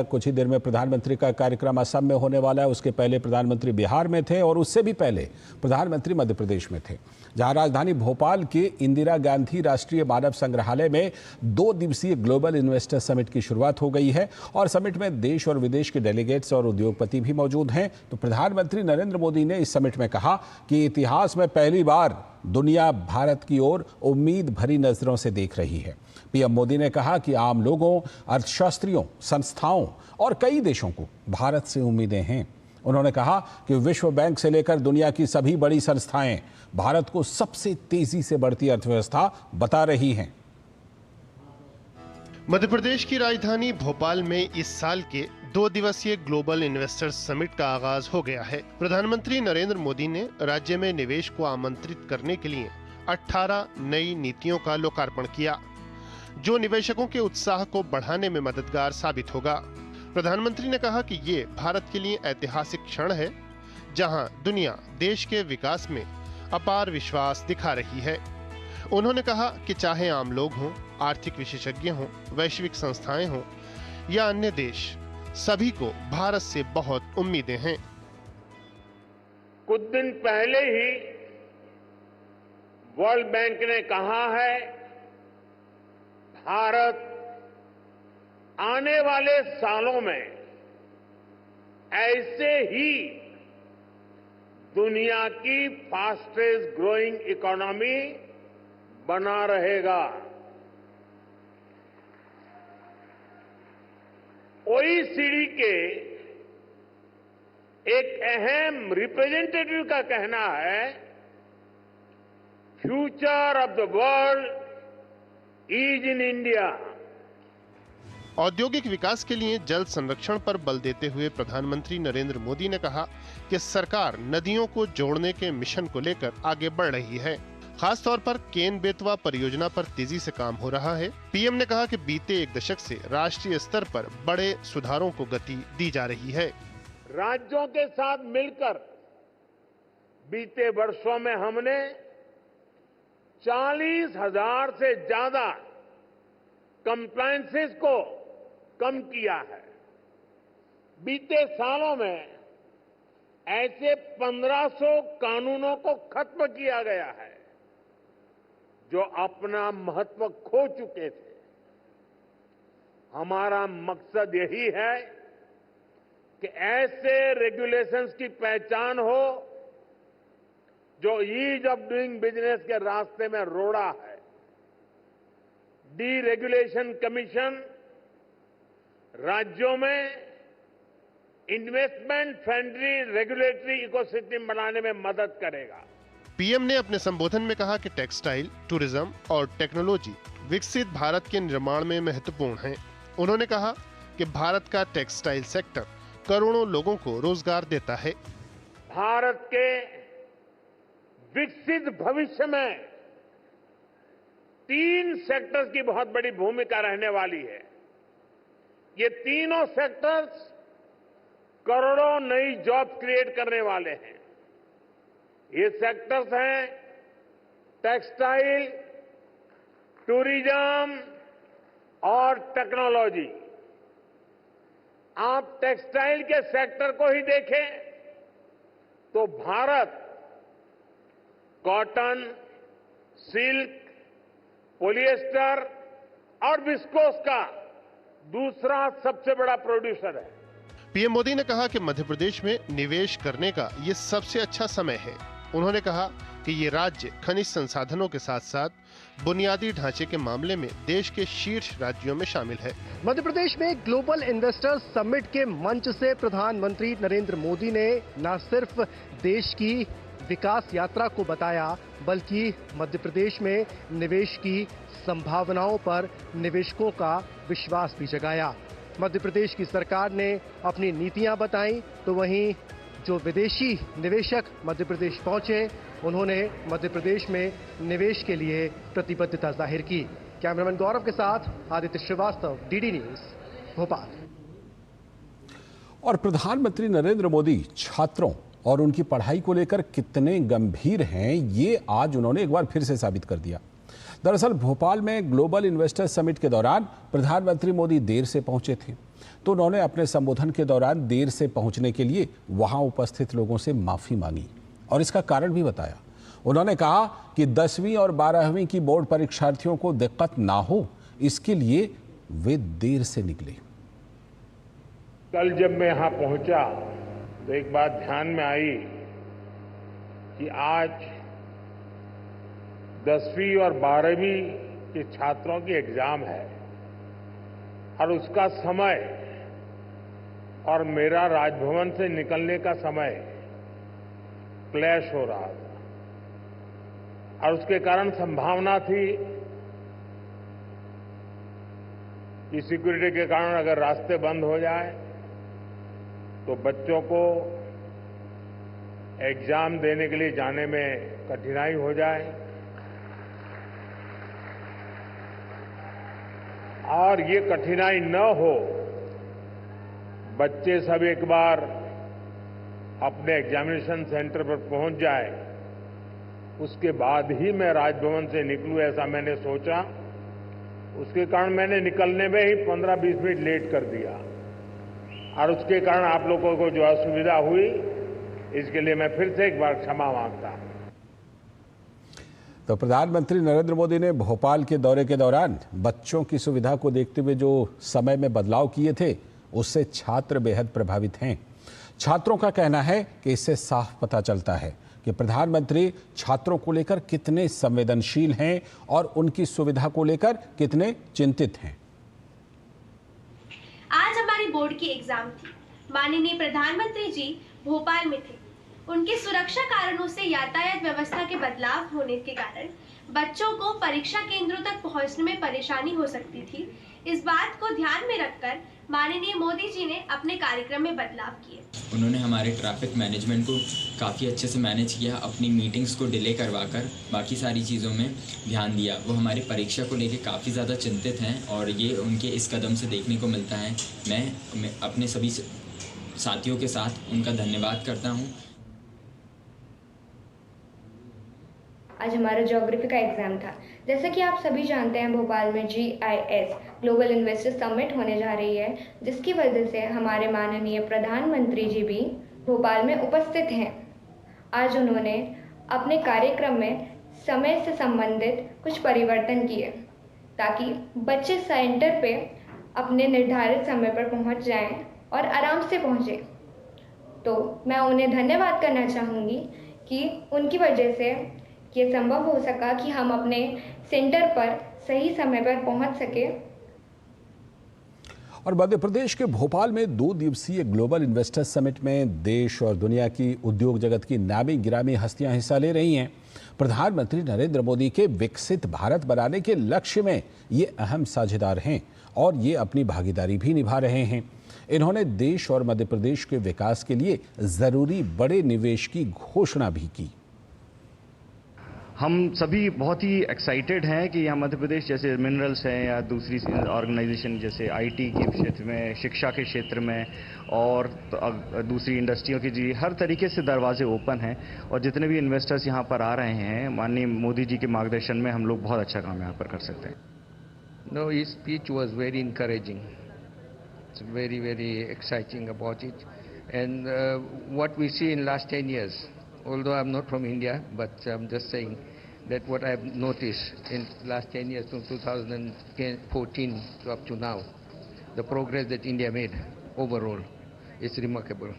कुछ ही देर में प्रधानमंत्री का कार्यक्रम असम में होने वाला है। उसके पहले प्रधानमंत्री बिहार में थे और उससे भी पहले प्रधानमंत्री मध्य प्रदेश में थे, जहां राजधानी भोपाल के इंदिरा गांधी राष्ट्रीय मानव संग्रहालय में 2 दिवसीय ग्लोबल इन्वेस्टर समिट की शुरुआत हो गई है और समिट में देश और विदेश के डेलीगेट्स और उद्योगपति भी मौजूद हैं। तो प्रधानमंत्री नरेंद्र मोदी ने इस समिट में कहा कि इतिहास में पहली बार दुनिया भारत की ओर उम्मीद भरी नजरों से देख रही है। पीएम मोदी ने कहा कि आम लोगों, अर्थशास्त्रियों, संस्थाओं और कई देशों को भारत से उम्मीदें हैं। उन्होंने कहा कि विश्व बैंक से लेकर दुनिया की सभी बड़ी संस्थाएं भारत को सबसे तेजी से बढ़ती अर्थव्यवस्था बता रही हैं। मध्य प्रदेश की राजधानी भोपाल में इस साल के 2 दिवसीय ग्लोबल इन्वेस्टर्स समिट का आगाज हो गया है। प्रधानमंत्री नरेंद्र मोदी ने राज्य में निवेश को आमंत्रित करने के लिए 18 नई नीतियों का लोकार्पण किया, जो निवेशकों के उत्साह को बढ़ाने में मददगार साबित होगा। प्रधानमंत्री ने कहा कि ये भारत के लिए ऐतिहासिक क्षण है, जहां दुनिया देश के विकास में अपार विश्वास दिखा रही है। उन्होंने कहा कि चाहे आम लोग हों, आर्थिक विशेषज्ञ हों, वैश्विक संस्थाएं हों या अन्य देश, सभी को भारत से बहुत उम्मीदें हैं। कुछ दिन पहले ही वर्ल्ड बैंक ने कहा है, भारत आने वाले सालों में ऐसे ही दुनिया की फास्टेस्ट ग्रोइंग इकोनॉमी बना रहेगा। ओईसीडी के एक अहम रिप्रेजेंटेटिव का कहना है, future of the world is in India. औद्योगिक विकास के लिए जल संरक्षण पर बल देते हुए प्रधानमंत्री नरेंद्र मोदी ने कहा कि सरकार नदियों को जोड़ने के मिशन को लेकर आगे बढ़ रही है। खास तौर पर केन बेतवा परियोजना पर तेजी से काम हो रहा है। पीएम ने कहा कि बीते 1 दशक से राष्ट्रीय स्तर पर बड़े सुधारों को गति दी जा रही है। राज्यों के साथ मिलकर बीते वर्षों में हमने 40,000 से ज्यादा कंप्लायंसेस को कम किया है। बीते सालों में ऐसे 1500 कानूनों को खत्म किया गया है जो अपना महत्व खो चुके थे। हमारा मकसद यही है कि ऐसे रेगुलेशंस की पहचान हो जो ईज ऑफ डूइंग बिजनेस के रास्ते में रोड़ा है। डीरेगुलेशन कमीशन राज्यों में इन्वेस्टमेंट फ्रेंडली रेगुलेटरी इकोसिस्टम बनाने में मदद करेगा। पीएम ने अपने संबोधन में कहा कि टेक्सटाइल, टूरिज्म और टेक्नोलॉजी विकसित भारत के निर्माण में महत्वपूर्ण हैं। उन्होंने कहा कि भारत का टेक्सटाइल सेक्टर करोड़ों लोगों को रोजगार देता है। भारत के विकसित भविष्य में 3 सेक्टर्स की बहुत बड़ी भूमिका रहने वाली है। ये तीनों सेक्टर्स करोड़ों नई जॉब क्रिएट करने वाले हैं। ये सेक्टर्स हैं टेक्सटाइल, टूरिज्म और टेक्नोलॉजी। आप टेक्सटाइल के सेक्टर को ही देखें तो भारत कॉटन, सिल्क, पॉलिएस्टर और विस्कोस का दूसरा सबसे बड़ा प्रोड्यूसर है। पीएम मोदी ने कहा कि मध्य प्रदेश में निवेश करने का ये सबसे अच्छा समय है। उन्होंने कहा कि ये राज्य खनिज संसाधनों के साथ साथ बुनियादी ढांचे के मामले में देश के शीर्ष राज्यों में शामिल है। मध्य प्रदेश में ग्लोबल इन्वेस्टर्स समिट के मंच से प्रधानमंत्री नरेंद्र मोदी ने न सिर्फ देश की विकास यात्रा को बताया, बल्कि मध्य प्रदेश में निवेश की संभावनाओं पर निवेशकों का विश्वास भी जगाया। मध्य प्रदेश की सरकार ने अपनी नीतियां बताई, तो वहीं जो विदेशी निवेशक मध्य प्रदेश पहुंचे, उन्होंने मध्य प्रदेश में निवेश के लिए प्रतिबद्धता जाहिर की। कैमरामैन गौरव के साथ आदित्य श्रीवास्तव, डीडी न्यूज, भोपाल। और प्रधानमंत्री नरेंद्र मोदी छात्रों और उनकी पढ़ाई को लेकर कितने गंभीर हैं, ये आज उन्होंने एक बार फिर से साबित कर दिया। दरअसल भोपाल में ग्लोबल इन्वेस्टर समिट के दौरान प्रधानमंत्री मोदी देर से पहुंचे थे, तो उन्होंने अपने संबोधन के दौरान देर से पहुंचने के लिए वहां उपस्थित लोगों से माफी मांगी और इसका कारण भी बताया। उन्होंने कहा कि 10वीं और 12वीं की बोर्ड परीक्षार्थियों को दिक्कत ना हो, इसके लिए वे देर से निकले। कल जब मैं यहां पहुंचा तो एक बात ध्यान में आई कि आज 10वीं और 12वीं के छात्रों की एग्जाम है और उसका समय और मेरा राजभवन से निकलने का समय क्लैश हो रहा था और उसके कारण संभावना थी कि सिक्योरिटी के कारण अगर रास्ते बंद हो जाए तो बच्चों को एग्जाम देने के लिए जाने में कठिनाई हो जाए और ये कठिनाई न हो, बच्चे सब एक बार अपने एग्जामिनेशन सेंटर पर पहुंच जाए, उसके बाद ही मैं राजभवन से निकलूं, ऐसा मैंने सोचा। उसके कारण मैंने निकलने में ही 15-20 मिनट लेट कर दिया और उसके कारण आप लोगों को जो असुविधा हुई, इसके लिए मैं फिर से एक बार क्षमा मांगता हूं। तो प्रधानमंत्री नरेंद्र मोदी ने भोपाल के दौरे के दौरान बच्चों की सुविधा को देखते हुए जो समय में बदलाव किए थे, उससे छात्र बेहद प्रभावित हैं। छात्रों का कहना है कि इससे साफ पता चलता है कि प्रधानमंत्री छात्रों को लेकर कितने संवेदनशील हैं और उनकी सुविधा को लेकर कितने चिंतित हैं। आज हमारी बोर्ड की एग्जाम थी। माननीय प्रधानमंत्री जी भोपाल में थे। उनके सुरक्षा कारणों से यातायात व्यवस्था के बदलाव होने के कारण बच्चों को परीक्षा केंद्रों तक पहुंचने में परेशानी हो सकती थी। इस बात को ध्यान में रखकर माननीय मोदी जी ने अपने कार्यक्रम में बदलाव किए। उन्होंने हमारे ट्रैफिक मैनेजमेंट को काफ़ी अच्छे से मैनेज किया, अपनी मीटिंग्स को डिले करवाकर बाकी सारी चीज़ों में ध्यान दिया। वो हमारी परीक्षा को लेकर काफ़ी ज़्यादा चिंतित हैं और ये उनके इस कदम से देखने को मिलता है। मैं अपने सभी साथियों के साथ उनका धन्यवाद करता हूँ। आज हमारा ज्योग्राफी का एग्ज़ाम था। जैसा कि आप सभी जानते हैं, भोपाल में GIS ग्लोबल इन्वेस्टर समिट होने जा रही है, जिसकी वजह से हमारे माननीय प्रधानमंत्री जी भी भोपाल में उपस्थित हैं। आज उन्होंने अपने कार्यक्रम में समय से संबंधित कुछ परिवर्तन किए ताकि बच्चे सेंटर पे अपने निर्धारित समय पर पहुंच जाएं और आराम से पहुंचे। तो मैं उन्हें धन्यवाद करना चाहूँगी कि उनकी वजह से ये संभव हो सका कि हम अपने सेंटर पर सही समय पर पहुंच सके। और मध्य प्रदेश के भोपाल में 2 दिवसीय ग्लोबल इन्वेस्टर समिट में देश और दुनिया की उद्योग जगत की नामी गिरामी हस्तियां हिस्सा ले रही हैं। प्रधानमंत्री नरेंद्र मोदी के विकसित भारत बनाने के लक्ष्य में ये अहम साझेदार हैं और ये अपनी भागीदारी भी निभा रहे हैं। इन्होंने देश और मध्य प्रदेश के विकास के लिए जरूरी बड़े निवेश की घोषणा भी की। हम सभी बहुत ही एक्साइटेड हैं कि यहाँ मध्य प्रदेश जैसे मिनरल्स हैं या दूसरी ऑर्गेनाइजेशन जैसे IT के क्षेत्र में, शिक्षा के क्षेत्र में और दूसरी इंडस्ट्रियों की जी हर तरीके से दरवाजे ओपन हैं और जितने भी इन्वेस्टर्स यहाँ पर आ रहे हैं, माननीय मोदी जी के मार्गदर्शन में हम लोग बहुत अच्छा काम यहाँ पर कर सकते हैं। No, his speech was very encouraging. It's very, very exciting about it. And what we see in last 10 years, although I'm not from India, but I'm just saying that what I've noticed in last 10 years from 2014 to up to now, the progress that India made overall is remarkable.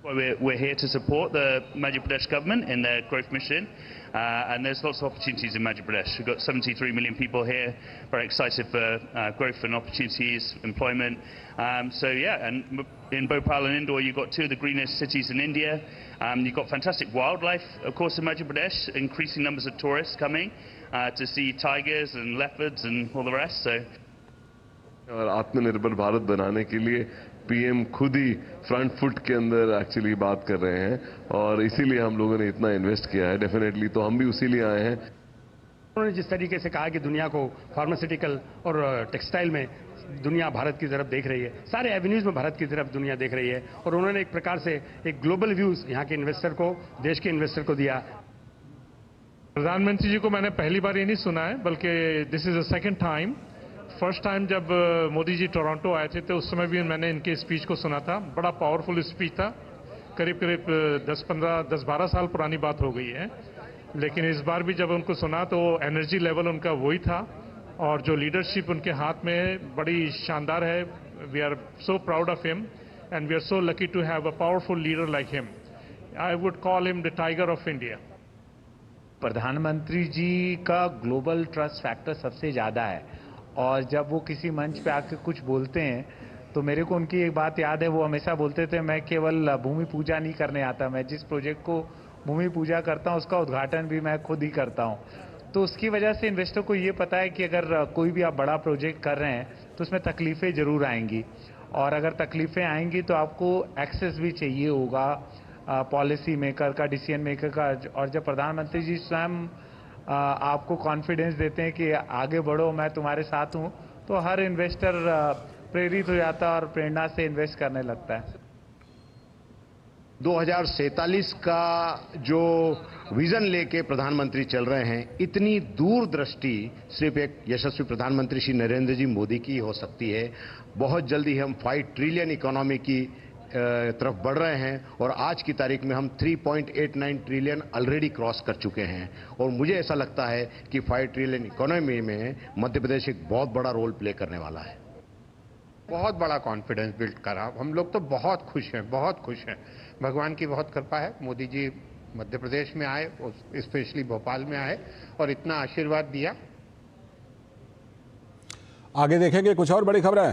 Well, we're here to support the Madhya Pradesh government in their growth mission, and there's lots of opportunities in Madhya Pradesh. We've got 73 million people here, very excited for growth and opportunities, employment. So yeah, and in Bhopal and Indore, you've got 2 of the greenest cities in India. You've got fantastic wildlife, of course, in Madhya Pradesh, increasing numbers of tourists coming to see tigers and leopards and all the rest. So. और आत्मनिर्भर भारत बनाने के लिए PM खुद ही front foot के अंदर actually बात कर रहे हैं और इसीलिए हम लोगों ने इतना इन्वेस्ट किया है। डेफिनेटली तो हम भी उसी लिए आए हैं। उन्होंने जिस तरीके से कहा कि दुनिया को फार्मास्यूटिकल और टेक्सटाइल में दुनिया भारत की तरफ देख रही है, सारे एवेन्यूज में भारत की तरफ दुनिया देख रही है और उन्होंने एक प्रकार से एक ग्लोबल व्यूज यहाँ के इन्वेस्टर को, देश के इन्वेस्टर को दिया। प्रधानमंत्री जी को मैंने पहली बार ये नहीं सुना है, बल्कि this is the second time first time जब मोदी जी टोरंटो आए थे तो उस समय भी मैंने इनके स्पीच को सुना था। बड़ा पावरफुल स्पीच था। करीब करीब 10-12 साल पुरानी बात हो गई है, लेकिन इस बार भी जब उनको सुना तो एनर्जी लेवल उनका वही था और जो लीडरशिप उनके हाथ में बड़ी शानदार है। We are so proud of him and we are so lucky to have a powerful leader like him. I would call him the tiger of India. प्रधानमंत्री जी का ग्लोबल ट्रस्ट फैक्टर सबसे ज़्यादा है और जब वो किसी मंच पे आके कुछ बोलते हैं तो मेरे को उनकी एक बात याद है। वो हमेशा बोलते थे मैं केवल भूमि पूजा नहीं करने आता, मैं जिस प्रोजेक्ट को भूमि पूजा करता हूँ उसका उद्घाटन भी मैं खुद ही करता हूँ। तो उसकी वजह से इन्वेस्टर को ये पता है कि अगर कोई भी आप बड़ा प्रोजेक्ट कर रहे हैं तो उसमें तकलीफ़ें ज़रूर आएंगी और अगर तकलीफ़ें आएंगी तो आपको एक्सेस भी चाहिए होगा पॉलिसी मेकर का, डिसीजन मेकर का। और जब प्रधानमंत्री जी स्वयं आपको कॉन्फिडेंस देते हैं कि आगे बढ़ो, मैं तुम्हारे साथ हूँ, तो हर इन्वेस्टर प्रेरित हो जाता है और प्रेरणा से इन्वेस्ट करने लगता है। 2047 का जो विजन लेके प्रधानमंत्री चल रहे हैं, इतनी दूरदृष्टि सिर्फ एक यशस्वी प्रधानमंत्री श्री नरेंद्र जी मोदी की हो सकती है। बहुत जल्दी हम 5 ट्रिलियन इकोनॉमी की तरफ बढ़ रहे हैं और आज की तारीख में हम 3.89 ट्रिलियन ऑलरेडी क्रॉस कर चुके हैं और मुझे ऐसा लगता है कि 5 ट्रिलियन इकोनॉमी में मध्य प्रदेश एक बहुत बड़ा रोल प्ले करने वाला है। बहुत बड़ा कॉन्फिडेंस बिल्ड करा। हम लोग तो बहुत खुश हैं, बहुत खुश हैं। भगवान की बहुत कृपा है। मोदी जी मध्य प्रदेश में आए, स्पेशली भोपाल में आए और इतना आशीर्वाद दिया। आगे देखेंगे कुछ और बड़ी खबरें।